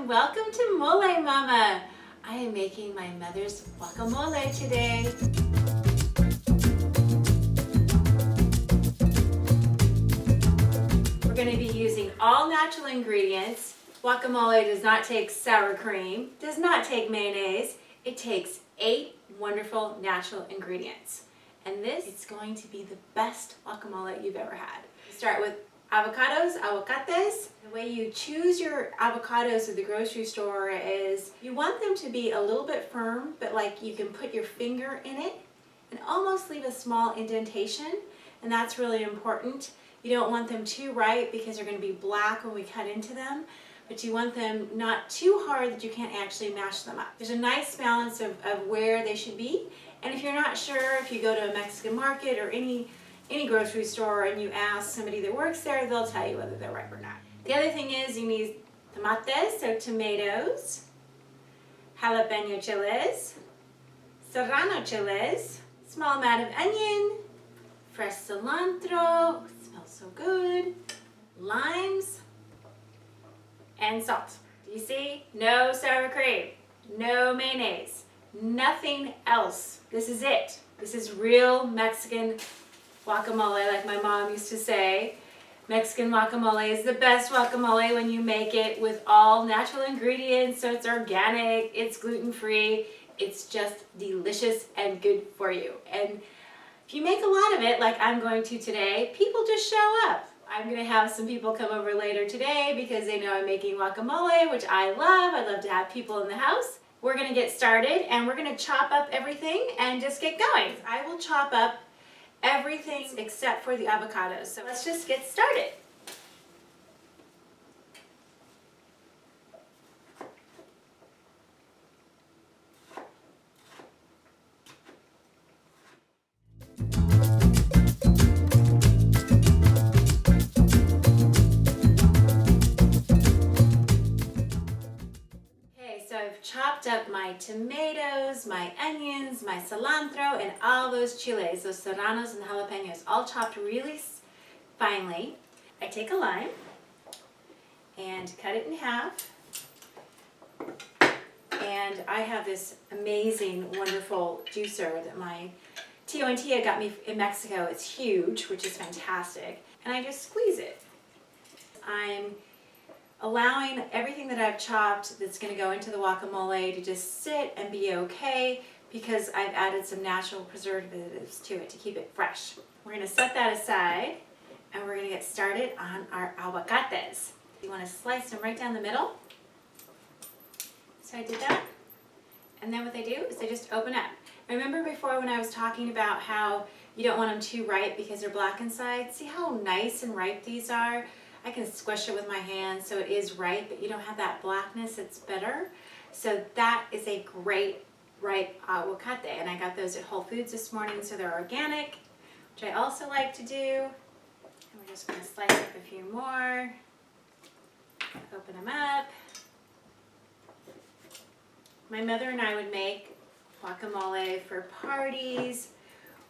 and welcome to Mole Mama. I am making my mother's guacamole today. We're going to be using all natural ingredients. Guacamole does not take sour cream, does not take mayonnaise. It takes 8 wonderful natural ingredients. And this is going to be the best guacamole you've ever had. We start with avocados, aguacates. The way you choose your avocados at the grocery store is you want them to be a little bit firm, but like you can put your finger in it and almost leave a small indentation, and that's really important. You don't want them too ripe because they're going to be black when we cut into them, but you want them not too hard that you can't actually mash them up. There's a nice balance of where they should be, and if you're not sure, if you go to a Mexican market or any grocery store and you ask somebody that works there, they'll tell you whether they're ripe or not. The other thing is you need tomates, so tomatoes, jalapeno chilies, serrano chilies, small amount of onion, fresh cilantro, smells so good, limes, and salt. Do you see? No sour cream, no mayonnaise, nothing else. This is it. This is real Mexican guacamole, like my mom used to say. Mexican guacamole is the best guacamole when you make it with all natural ingredients, so it's organic, it's gluten-free, it's just delicious and good for you. And if you make a lot of it, like I'm going to today, people just show up. I'm going to have some people come over later today because they know I'm making guacamole, which I love. I love to have people in the house. We're going to get started and we're going to chop up everything and just get going. I will chop up everything except for the avocados. So let's just get started. Okay, so I've chopped up my tomatoes, my onions, my cilantro, and all those chiles, those serranos and jalapenos, all chopped really finely. I take a lime and cut it in half. And I have this amazing, wonderful juicer that my Tio and Tia got me in Mexico. It's huge, which is fantastic. And I just squeeze it. I'm allowing everything that I've chopped that's going to go into the guacamole to just sit and be okay because I've added some natural preservatives to it to keep it fresh. We're going to set that aside and we're going to get started on our aguacates. You want to slice them right down the middle. So I did that. And then what they do is they just open up. Remember before when I was talking about how you don't want them too ripe because they're black inside? See how nice and ripe these are? I can squish it with my hands so it is ripe, but you don't have that blackness, it's better. So that is a great ripe aguacate, and I got those at Whole Foods this morning, so they're organic, which I also like to do. And we're just going to slice up a few more, open them up. My mother and I would make guacamole for parties.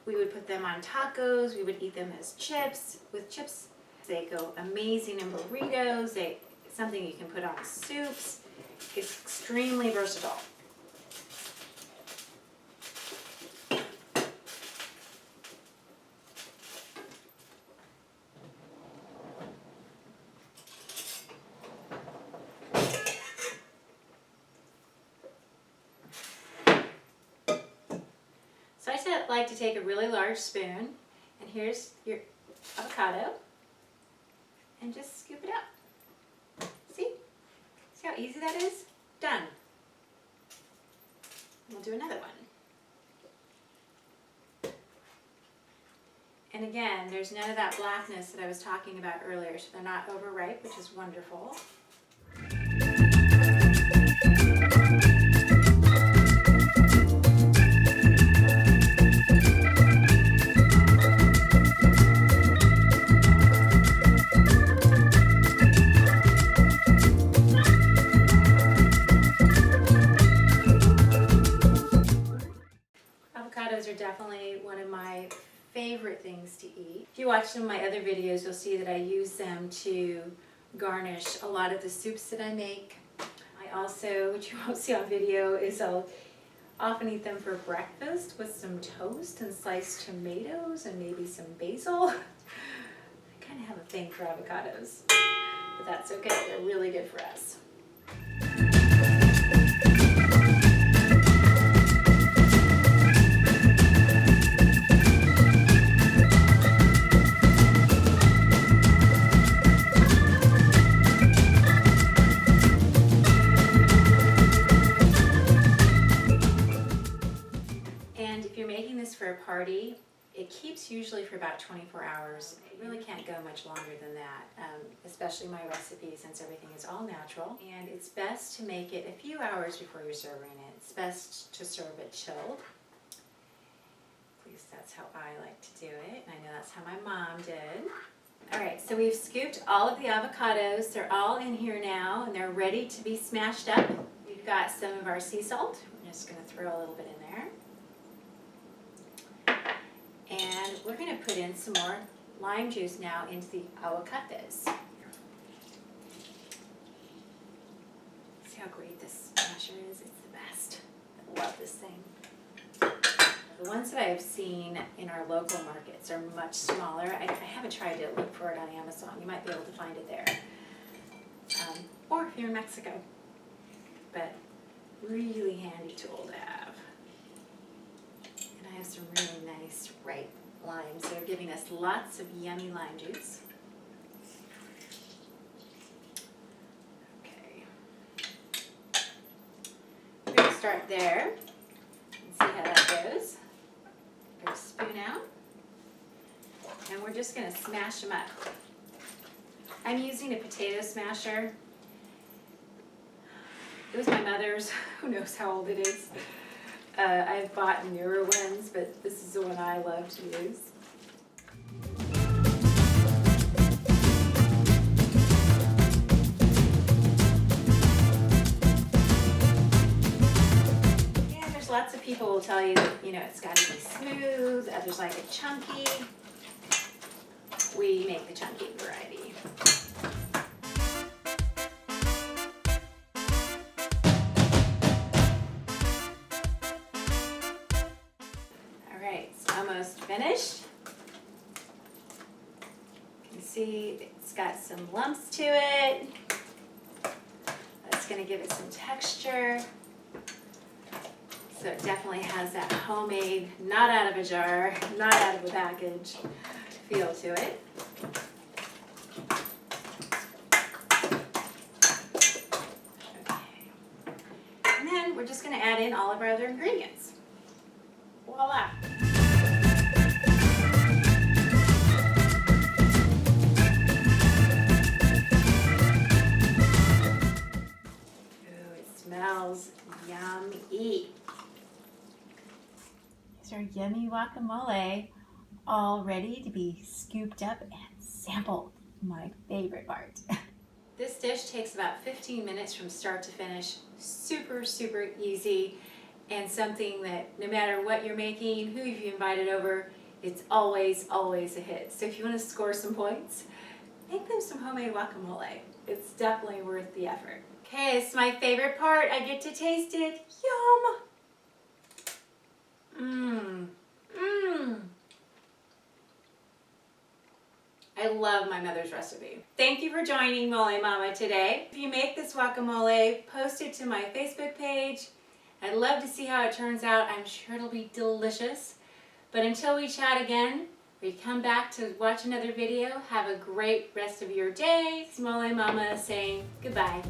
We would put them on tacos, we would eat them as chips, with chips. They go amazing in burritos. It's something you can put on soups. It's extremely versatile. So I like to take a really large spoon, and here's your avocado. And just scoop it up. See? See how easy that is? Done. We'll do another one. And again, there's none of that blackness that I was talking about earlier, so they're not overripe, which is wonderful. Avocados are definitely one of my favorite things to eat. If you watch some of my other videos, you'll see that I use them to garnish a lot of the soups that I make. I also, which you won't see on video, is I'll often eat them for breakfast with some toast and sliced tomatoes and maybe some basil. I kind of have a thing for avocados, but that's okay. They're really good for us. For a party, it keeps usually for about 24 hours. It really can't go much longer than that, especially my recipe, since everything is all natural. And it's best to make it a few hours before you're serving it. It's best to serve it chilled. At least that's how I like to do it, and I know that's how my mom did. Alright, so we've scooped all of the avocados. They're all in here now, and they're ready to be smashed up. We've got some of our sea salt. I'm just going to throw a little bit in there. And we're going to put in some more lime juice now into the avocados. See how great this masher is? It's the best. I love this thing. The ones that I have seen in our local markets are much smaller. I haven't tried to look for it on Amazon. You might be able to find it there. Or if you're in Mexico. But really handy tool to have. I have some really nice ripe limes. They're giving us lots of yummy lime juice. Okay. We're going to start there and see how that goes. Get a spoon out. And we're just going to smash them up. I'm using a potato smasher. It was my mother's. Who knows how old it is. I've bought newer ones, but this is the one I love to use. And there's lots of people who will tell you that, it's got to be smooth, others like it chunky. We make the chunky variety. Almost finished. You can see it's got some lumps to it. That's going to give it some texture. So it definitely has that homemade, not out of a jar, not out of a package feel to it. Okay. And then we're just going to add in all of our other ingredients. Voila! Smells yummy. Here's our yummy guacamole, all ready to be scooped up and sampled. My favorite part. This dish takes about 15 minutes from start to finish. Super, super easy, and something that no matter what you're making, who you've invited over, it's always, always a hit. So if you want to score some points, make them some homemade guacamole. It's definitely worth the effort. Okay, it's my favorite part. I get to taste it. Yum! I love my mother's recipe. Thank you for joining Mole Mama today. If you make this guacamole, post it to my Facebook page. I'd love to see how it turns out. I'm sure it'll be delicious. But until we chat again, or you come back to watch another video, have a great rest of your day. It's Mole Mama saying goodbye.